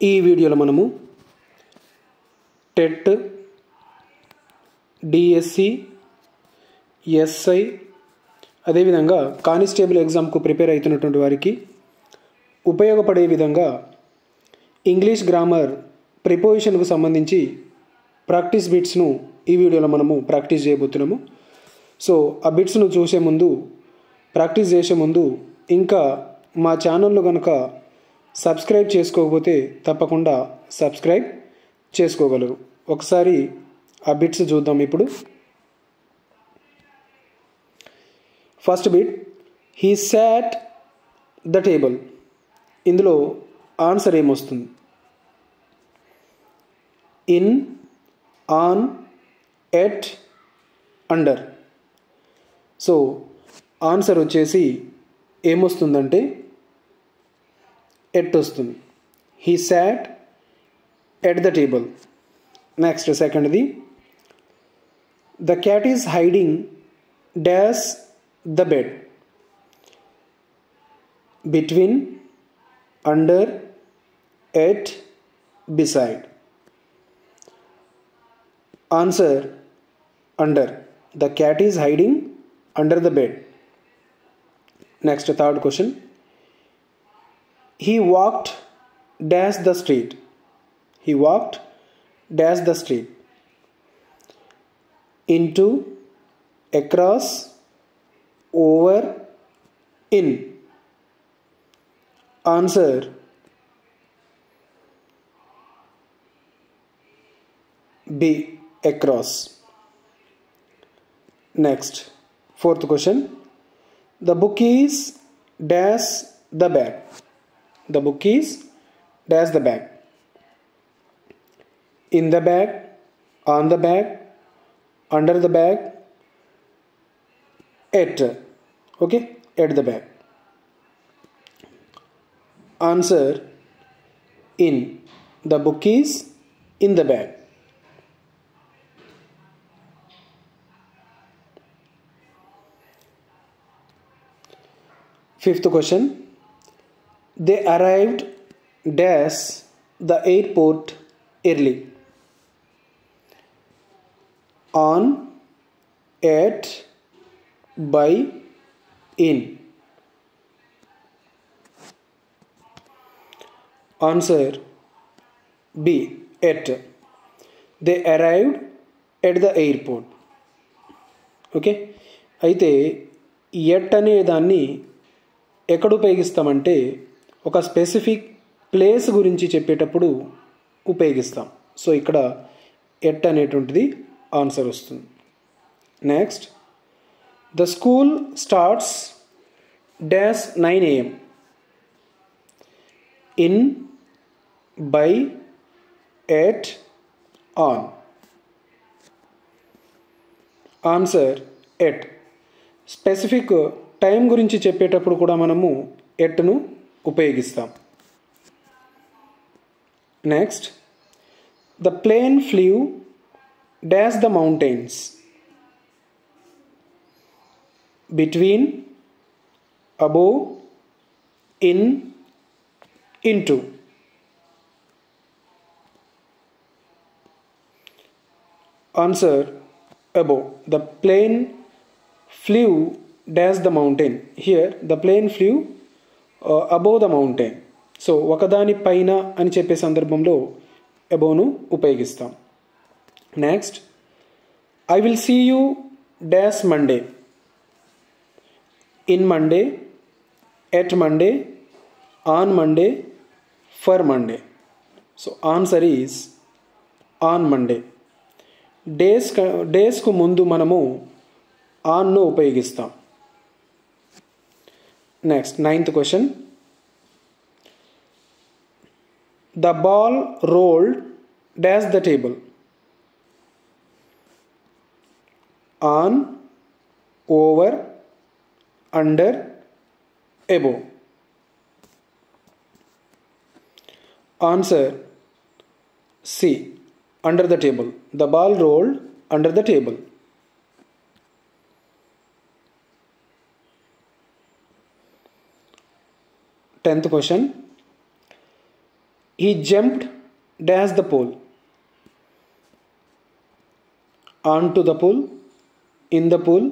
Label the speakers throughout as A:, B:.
A: ఈ వీడియోలో మనము టెట్, డిఎస్సి, ఎస్ఐ అదేవిధంగా కానిస్టేబుల్ ఎగ్జామ్కు ప్రిపేర్ అవుతున్నటువంటి వారికి ఉపయోగపడే విధంగా ఇంగ్లీష్ గ్రామర్ ప్రిపోజిషన్కు సంబంధించి ప్రాక్టీస్ బిట్స్ను ఈ వీడియోలో మనము ప్రాక్టీస్ చేయబోతున్నాము. సో ఆ బిట్స్ను చూసే ముందు, ప్రాక్టీస్ చేసే ముందు ఇంకా మా ఛానల్లో కనుక సబ్స్క్రైబ్ చేసుకోకపోతే తప్పకుండా సబ్స్క్రైబ్ చేసుకోగలరు. ఒకసారి ఆ బిట్స్ చూద్దాం. ఇప్పుడు first bit, he sat the table. ఇందులో ఆన్సర్ ఏమొస్తుంది? In, on, at, under. So answer వచ్చేసి ఏమొస్తుందంటే ఎట్ వస్తుంది. He sat at the table. Next సెకండ్ది, the cat is hiding dash the bed. Between, under, at, beside. Answer under. The cat is hiding under the bed. Next, third question. He walked dash the street. He walked dash the street. Into, across, over, in. Answer B, across. Next, fourth question. The book is dash the bag. The book is dash the bag. In the bag, on the bag, under the bag, at. Okay, at the bag. Answer in. The book is in the bag. Fifth question. They arrived dash the airport early. On, at, by, in. Answer B, at. They arrived at the airport. Okay, అయితే at అనే దాన్ని ఎక్కడ ఉపయోగిస్తామంటే ఒక specific place గురించి చెప్పేటప్పుడు ఉపయోగిస్తాం. So ఇక్కడ at అనేటువంటిది ఆన్సర్ వస్తుంది. Next, the school starts dash 9 AM. In, by, at, on. Answer at. Specific time గురించి చెప్పేటప్పుడు కూడా మనము ఎట్ను ఉపయోగిస్తాం. Next, the plane flew dash the mountains. Between, above, in, into. Answer above. The plane flew dash the mountain. Here the plane flew above the mountain. So ఒకదాని పైన అని చెప్పే సందర్భంలో అబోవ్ను ఉపయోగిస్తాం. Next, I will see you dash Monday. In Monday, at Monday, on Monday, for Monday. So answer is on Monday. డేస్కు ముందు మనము ఆన్ను ఉపయోగిస్తాం. Next, ninth question. The ball rolled dash the table. On, over, under, above. Answer C, under the table. The ball rolled under the table. 10th question. He jumped dash the pool. Onto the pool, in the pool,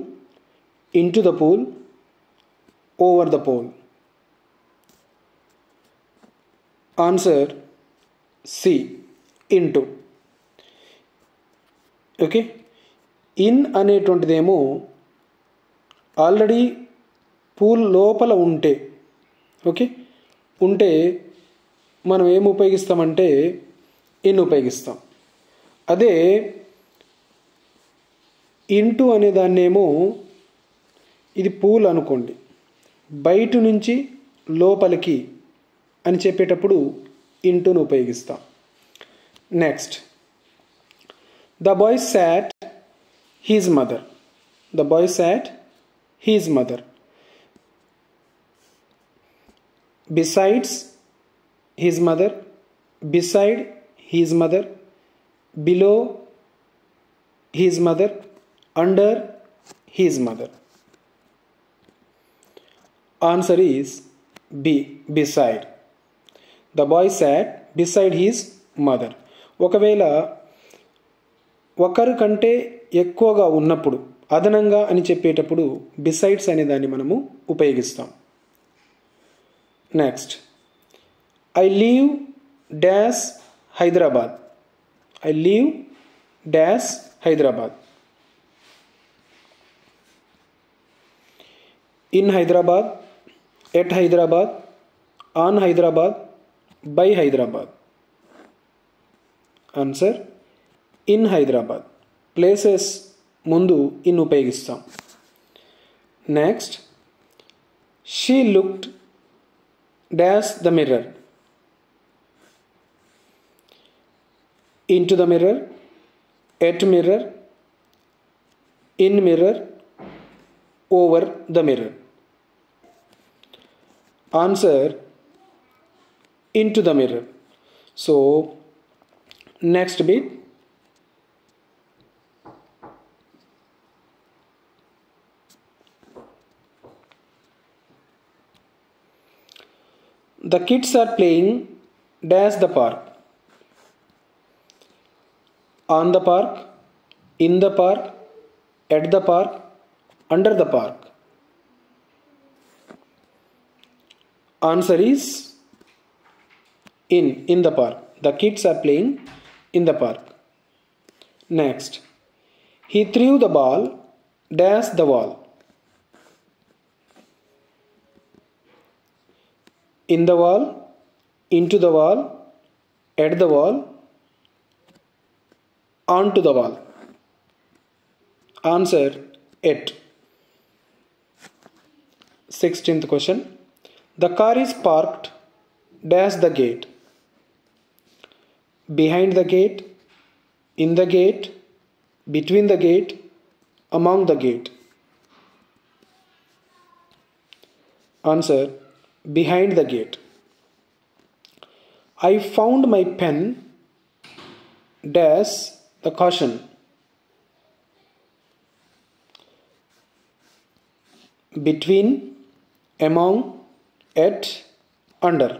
A: into the pool, over the pool. Answer C. Into. Okay, in అనేటువంటిదేమో already pool లోపల ఉంటే, okay, ఉంటే మనం ఏం ఉపయోగిస్తామంటే in ఉపయోగిస్తాం. అదే into అనే దాన్నేమో, ఇది పూల్ అనుకోండి, బయట నుంచి లోపలికి అని చెప్పేటప్పుడు ఇంటూను ఉపయోగిస్తాం. Next, the boy sat his mother. The boy sat his mother. Besides his mother, beside his mother, below his mother, under his mother. Answer is B. Beside. The boy sat beside his mother. ఒకవేళ ఒకరి కంటే ఎక్కువగా ఉన్నప్పుడు, అదనంగా అని చెప్పేటప్పుడు besides అనే దాన్ని మనము ఉపయోగిస్తాం. Next, I leave dash Hyderabad. I leave dash Hyderabad. In Hyderabad, at Hyderabad, on Hyderabad, by Hyderabad. Answer in Hyderabad. Places ముందు in ఉపయోగిస్తాం. Next, she looked dash the mirror. Into the mirror, at mirror, in mirror, over the mirror. Answer into the mirror. So next bit, the kids are playing dash the park. On the park, in the park, at the park, under the park. Answer is in the park. The kids are playing in the park. Next, he threw the ball dash the wall. In the wall, into the wall, at the wall, onto the wall. Answer it. 16th question. The car is parked dash the gate. Behind the gate, in the gate, between the gate, among the gate. Answer behind the gate. I found my pen dash the caution. Between, among, at, under.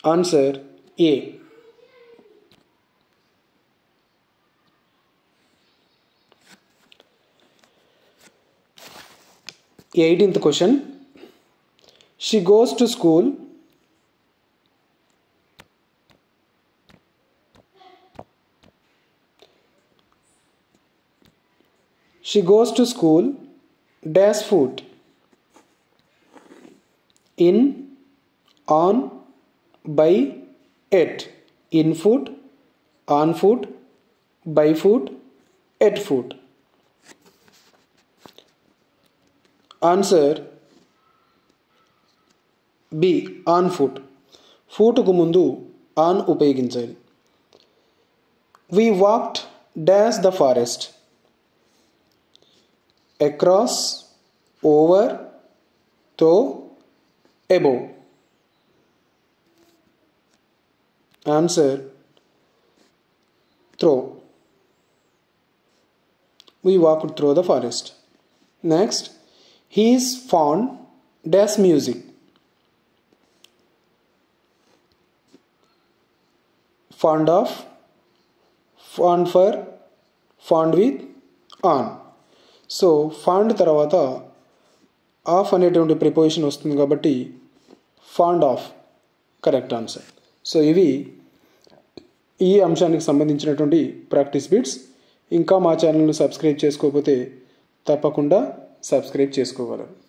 A: Answer A. 18th question. She goes to school. She goes to school dash foot. In, on, by, at. In foot, on foot, by foot, at foot. Answer B. On foot. Foot కు ముందు on ఉపయోగించాలి. We walked dash the forest. Across, over, through, above. Answer through. We walked through the forest. Next, he is fond dash music. fond of, fond for, fond with, on. So fond తర్వాత of అనేటువంటి preposition వస్తుంది కాబట్టి fond of correct answer. So ఇవి ఈ అంశానికి సంబంధించినటువంటి practice bits. ఇంకా మా ఛానల్ని సబ్స్క్రైబ్ చేసుకోకపోతే తప్పకుండా సబ్స్క్రైబ్ చేసుకోగలరు.